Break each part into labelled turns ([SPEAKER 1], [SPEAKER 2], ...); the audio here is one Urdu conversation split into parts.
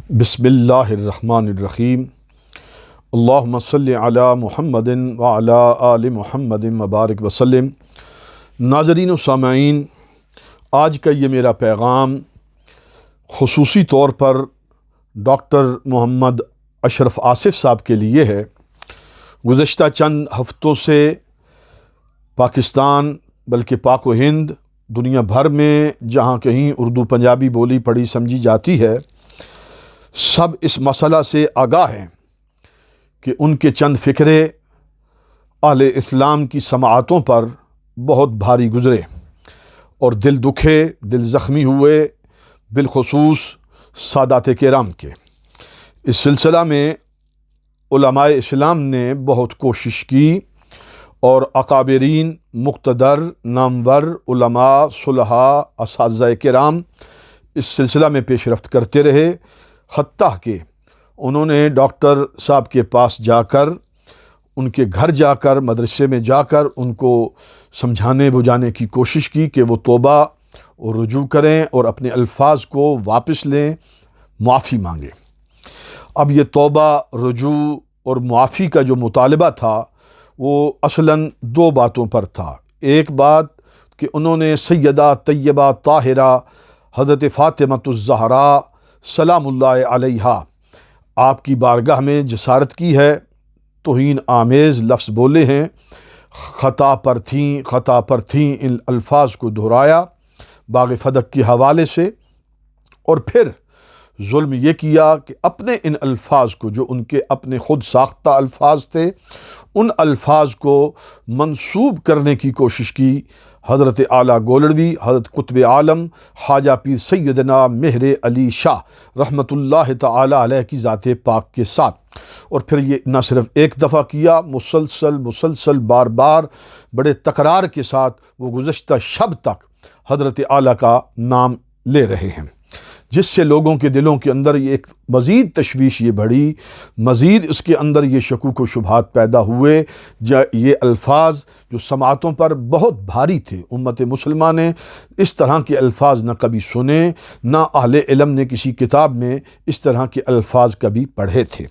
[SPEAKER 1] بسم اللہ الرحمن الرحیم اللہم صلی علی محمد وعلی آل محمد مبارک وسلم۔ ناظرین و سامعین، آج کا یہ میرا پیغام خصوصی طور پر ڈاکٹر محمد اشرف آصف صاحب کے لیے ہے۔ گزشتہ چند ہفتوں سے پاکستان بلکہ پاک و ہند دنیا بھر میں جہاں کہیں اردو پنجابی بولی پڑھی سمجھی جاتی ہے، سب اس مسئلہ سے آگاہ ہیں کہ ان کے چند فکرے اہل اسلام کی سماعتوں پر بہت بھاری گزرے اور دل دکھے، دل زخمی ہوئے، بالخصوص سادات کرام کے۔ اس سلسلہ میں علماء اسلام نے بہت کوشش کی اور اکابرین، مقتدر، نامور علماء، صلحاء، اساتذہ کرام اس سلسلہ میں پیش رفت کرتے رہے، حتیٰ کہ انہوں نے ڈاکٹر صاحب کے پاس جا کر، ان کے گھر جا کر، مدرسے میں جا کر ان کو سمجھانے بجھانے کی کوشش کی کہ وہ توبہ اور رجوع کریں اور اپنے الفاظ کو واپس لیں، معافی مانگیں۔ اب یہ توبہ، رجوع اور معافی کا جو مطالبہ تھا وہ اصلاً دو باتوں پر تھا۔ ایک بات کہ انہوں نے سیدہ طیبہ طاہرہ حضرت فاطمۃ الزہراء سلام اللہ علیہا آپ کی بارگاہ میں جسارت کی ہے، توہین آمیز لفظ بولے ہیں، خطا پر تھیں ان الفاظ کو دہرایا باغ فدق کے حوالے سے، اور پھر ظلم یہ کیا کہ اپنے ان الفاظ کو جو ان کے اپنے خود ساختہ الفاظ تھے، ان الفاظ کو منسوب کرنے کی کوشش کی حضرت اعلیٰ گولڑوی، حضرت قطب عالم خواجہ پیر سیدنا مہر علی شاہ رحمۃ اللہ تعالی علیہ کی ذات پاک کے ساتھ۔ اور پھر یہ نہ صرف ایک دفعہ کیا، مسلسل بار بار بڑے تکرار کے ساتھ وہ گزشتہ شب تک حضرت اعلیٰ کا نام لے رہے ہیں، جس سے لوگوں کے دلوں کے اندر یہ ایک مزید تشویش یہ بڑھی، مزید اس کے اندر یہ شکوک و شبہات پیدا ہوئے۔ یہ الفاظ جو سماعتوں پر بہت بھاری تھے، امت مسلمہ نے اس طرح کے الفاظ نہ کبھی سنے، نہ اہل علم نے کسی کتاب میں اس طرح کے الفاظ کبھی پڑھے تھے۔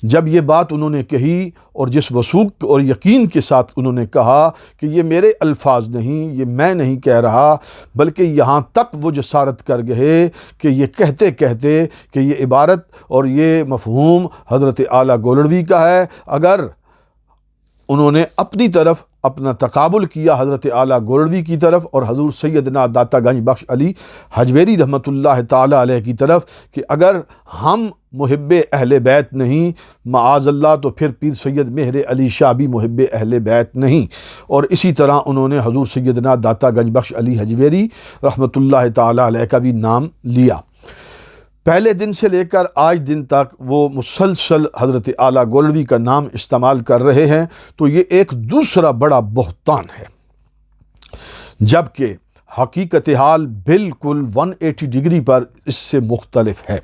[SPEAKER 1] جب یہ بات انہوں نے کہی اور جس وثوق اور یقین کے ساتھ انہوں نے کہا کہ یہ میرے الفاظ نہیں، یہ میں نہیں کہہ رہا، بلکہ یہاں تک وہ جسارت کر گئے کہ یہ کہتے کہتے کہ یہ عبارت اور یہ مفہوم حضرت اعلیٰ گولڑوی کا ہے، اگر انہوں نے اپنی طرف اپنا تقابل کیا حضرت اعلیٰ گولڑوی کی طرف اور حضور سیدنا داتا گنج بخش علی حجویری رحمۃ اللہ تعالی علیہ کی طرف کہ اگر ہم محب اہل بیت نہیں، معاذ اللہ، تو پھر پیر سید مہر علی شاہ بھی محب اہل بیت نہیں۔ اور اسی طرح انہوں نے حضور سیدنا داتا گنج بخش علی حجویری رحمۃ اللہ تعالی علیہ کا بھی نام لیا۔ پہلے دن سے لے کر آج دن تک وہ مسلسل حضرت اعلیٰ گولڑوی کا نام استعمال کر رہے ہیں، تو یہ ایک دوسرا بڑا بہتان ہے، جبکہ حقیقت حال بالکل 180 ڈگری پر اس سے مختلف ہے۔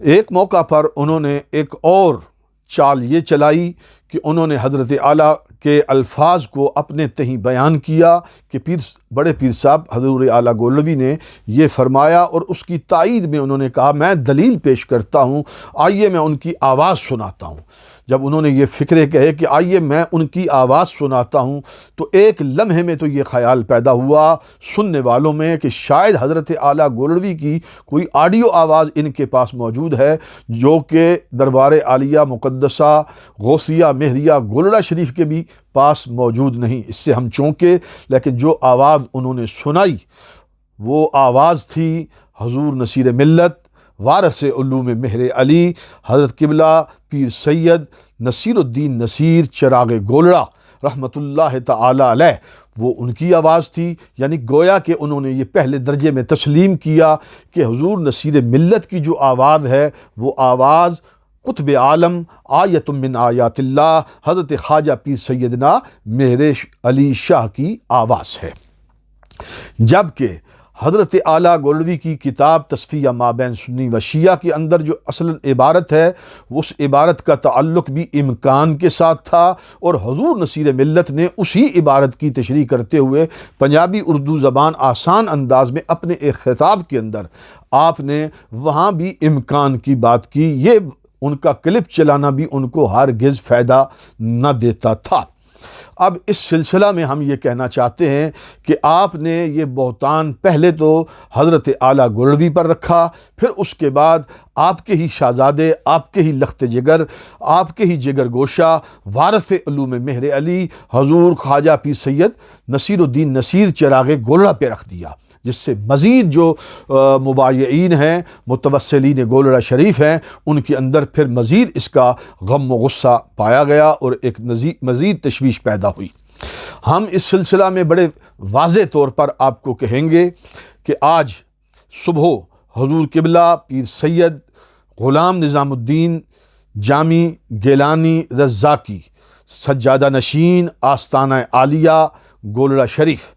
[SPEAKER 1] ایک موقع پر انہوں نے ایک اور چال یہ چلائی کہ انہوں نے حضرت اعلیٰ کے الفاظ کو اپنے تہیں بیان کیا کہ بڑے پیر صاحب حضور اعلیٰ گولڑوی نے یہ فرمایا، اور اس کی تائید میں انہوں نے کہا میں دلیل پیش کرتا ہوں، آئیے میں ان کی آواز سناتا ہوں۔ جب انہوں نے یہ فکرے کہے کہ آئیے میں ان کی آواز سناتا ہوں، تو ایک لمحے میں تو یہ خیال پیدا ہوا سننے والوں میں کہ شاید حضرت اعلیٰ گولڑوی کی کوئی آڈیو آواز ان کے پاس موجود ہے، جو کہ دربار عالیہ مقدسہ غوثیہ مہریہ گولڑہ شریف کے بھی پاس موجود نہیں۔ اس سے ہم چونکے، لیکن جو آواز انہوں نے سنائی وہ آواز تھی حضور نصیر ملت، وارث علوم مہر علی، حضرت قبلہ پیر سید نصیر الدین نصیر چراغ گولڑہ رحمۃ اللہ تعالی علیہ، وہ ان کی آواز تھی۔ یعنی گویا کہ انہوں نے یہ پہلے درجے میں تسلیم کیا کہ حضور نصیر ملت کی جو آواز ہے وہ آواز قطب عالم آیت من آیات اللہ حضرت خواجہ پیر سیدنا مہر علی شاہ کی آواز ہے، جبکہ حضرت اعلیٰ گولڑوی کی کتاب تصفیہ مابین سنی و شیعہ کے اندر جو اصل عبارت ہے اس عبارت کا تعلق بھی امکان کے ساتھ تھا، اور حضور نصیر ملت نے اسی عبارت کی تشریح کرتے ہوئے پنجابی اردو زبان آسان انداز میں اپنے ایک خطاب کے اندر آپ نے وہاں بھی امکان کی بات کی۔ یہ ان کا کلپ چلانا بھی ان کو ہرگز فائدہ نہ دیتا تھا۔ اب اس سلسلہ میں ہم یہ کہنا چاہتے ہیں کہ آپ نے یہ بہتان پہلے تو حضرت اعلیٰ گولڑوی پر رکھا، پھر اس کے بعد آپ کے ہی شہزادے، آپ کے ہی لخت جگر، آپ کے ہی جگر گوشہ، وارث علوم مہر علی حضور خواجہ پیر سید نصیر الدین نصیر چراغ گولڑا پہ رکھ دیا، جس سے مزید جو مبایعین ہیں، متوسلین گولڑا شریف ہیں، ان کے اندر پھر مزید اس کا غم و غصہ پایا گیا اور ایک مزید تشویش پیدا ہوئی۔ ہم اس سلسلہ میں بڑے واضح طور پر آپ کو کہیں گے کہ آج صبح حضور قبلہ پیر سید غلام نظام الدین جامی گیلانی رزاقی سجادہ نشین آستانہ عالیہ گولڑا شریف،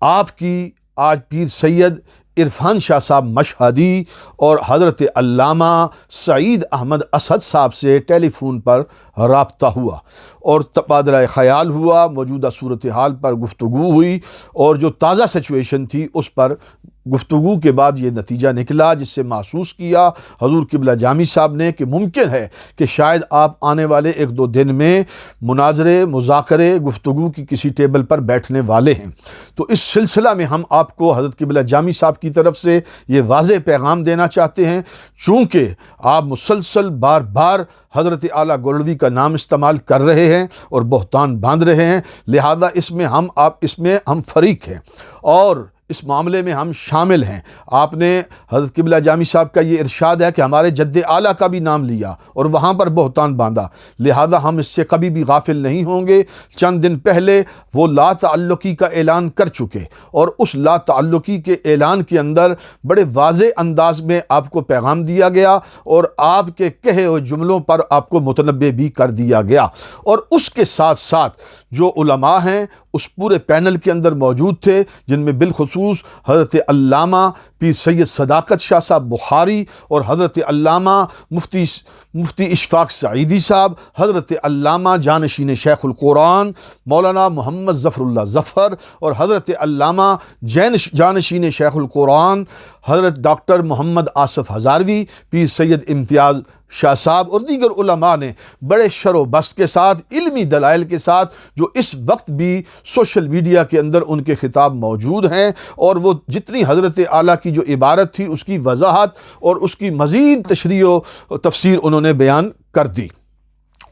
[SPEAKER 1] آپ کی آج پیر سید عرفان شاہ صاحب مشہدی اور حضرت علامہ سعید احمد اسد صاحب سے ٹیلی فون پر رابطہ ہوا اور تبادلہ خیال ہوا، موجودہ صورتحال پر گفتگو ہوئی، اور جو تازہ سچویشن تھی اس پر گفتگو کے بعد یہ نتیجہ نکلا، جس سے محسوس کیا حضور قبلہ جامی صاحب نے کہ ممکن ہے کہ شاید آپ آنے والے ایک دو دن میں مناظرے، مذاکرے، گفتگو کی کسی ٹیبل پر بیٹھنے والے ہیں۔ تو اس سلسلہ میں ہم آپ کو حضرت قبلہ جامی صاحب کی طرف سے یہ واضح پیغام دینا چاہتے ہیں، چونکہ آپ مسلسل بار بار حضرت اعلیٰ گولڑوی کا نام استعمال کر رہے ہیں اور بہتان باندھ رہے ہیں، لہذا اس میں ہم فریق ہیں اور اس معاملے میں ہم شامل ہیں۔ آپ نے حضرت قبلہ جامی صاحب کا یہ ارشاد ہے کہ ہمارے جد اعلیٰ کا بھی نام لیا اور وہاں پر بہتان باندھا، لہذا ہم اس سے کبھی بھی غافل نہیں ہوں گے۔ چند دن پہلے وہ لا تعلقی کا اعلان کر چکے، اور اس لا تعلقی کے اعلان کے اندر بڑے واضح انداز میں آپ کو پیغام دیا گیا اور آپ کے کہے ہوئے جملوں پر آپ کو متنبہ بھی کر دیا گیا، اور اس کے ساتھ ساتھ جو علماء ہیں اس پورے پینل کے اندر موجود تھے، جن میں بالخصوص حضرت علامہ پیر سید صداقت شاہ صاحب بخاری اور حضرت علامہ مفتی اشفاق سعیدی صاحب، حضرت علامہ جانشین شیخ القرآن مولانا محمد ظفر اللہ ظفر، اور حضرت علامہ جانشین شیخ القرآن حضرت ڈاکٹر محمد آصف ہزاروی، پیر سید امتیاز شاہ صاحب اور دیگر علماء نے بڑے شر و بس کے ساتھ، علمی دلائل کے ساتھ، جو اس وقت بھی سوشل میڈیا کے اندر ان کے خطاب موجود ہیں، اور وہ جتنی حضرت اعلیٰ کی جو عبارت تھی اس کی وضاحت اور اس کی مزید تشریح و تفسیر انہوں نے بیان کر دی۔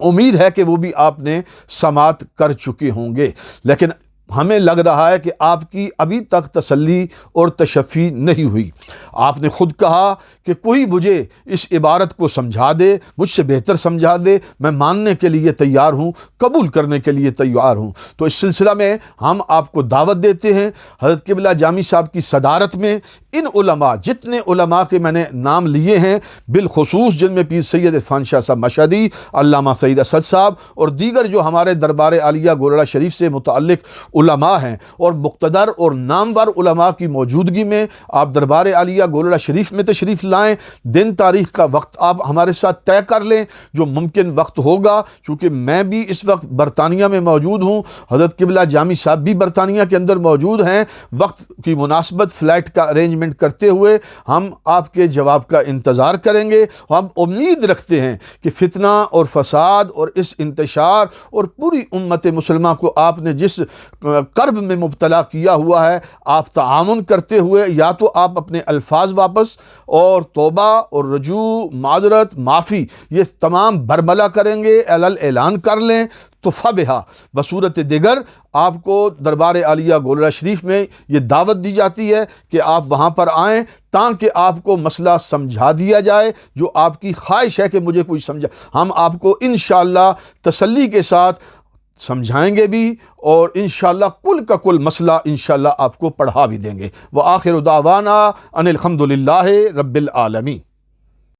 [SPEAKER 1] امید ہے کہ وہ بھی آپ نے سماعت کر چکے ہوں گے، لیکن ہمیں لگ رہا ہے کہ آپ کی ابھی تک تسلی اور تشفی نہیں ہوئی۔ آپ نے خود کہا کہ کوئی مجھے اس عبارت کو سمجھا دے، مجھ سے بہتر سمجھا دے، میں ماننے کے لیے تیار ہوں، قبول کرنے کے لیے تیار ہوں۔ تو اس سلسلہ میں ہم آپ کو دعوت دیتے ہیں، حضرت قبلہ جامی صاحب کی صدارت میں ان علماء، جتنے علماء کے میں نے نام لیے ہیں، بالخصوص جن میں پیر سید عرفان شاہ صاحب مشہدی، علامہ سعید اسد صاحب اور دیگر جو ہمارے دربار عالیہ گولڑا شریف سے متعلق علماء ہیں، اور مقتدر اور نامور علماء کی موجودگی میں آپ دربار عالیہ گولڑا شریف میں تشریف لائیں۔ دن تاریخ کا وقت آپ ہمارے ساتھ طے کر لیں، جو ممکن وقت ہوگا، چونکہ میں بھی اس وقت برطانیہ میں موجود ہوں، حضرت قبلہ جامی صاحب بھی برطانیہ کے اندر موجود ہیں۔ وقت کی مناسبت فلائٹ کا ارینجمنٹ کرتے ہوئے ہم آپ کے جواب کا انتظار کریں گے۔ ہم امید رکھتے ہیں کہ فتنہ اور فساد اور اس انتشار اور پوری امت مسلمہ کو آپ نے جس کرب میں مبتلا کیا ہوا ہے، آپ تعاون کرتے ہوئے یا تو آپ اپنے الفاظ واپس اور توبہ اور رجوع، معذرت، معافی، یہ تمام برملا کریں گے، اعلان کر لیں تو فبہا، بصورت دیگر آپ کو دربار عالیہ گولڑا شریف میں یہ دعوت دی جاتی ہے کہ آپ وہاں پر آئیں تاکہ آپ کو مسئلہ سمجھا دیا جائے، جو آپ کی خواہش ہے کہ مجھے کوئی سمجھا، ہم آپ کو انشاءاللہ تسلی کے ساتھ سمجھائیں گے بھی، اور انشاءاللہ کل کا کل مسئلہ انشاءاللہ آپ کو پڑھا بھی دیں گے۔ وآخر دعوانا ان الحمدللہ رب العالمین۔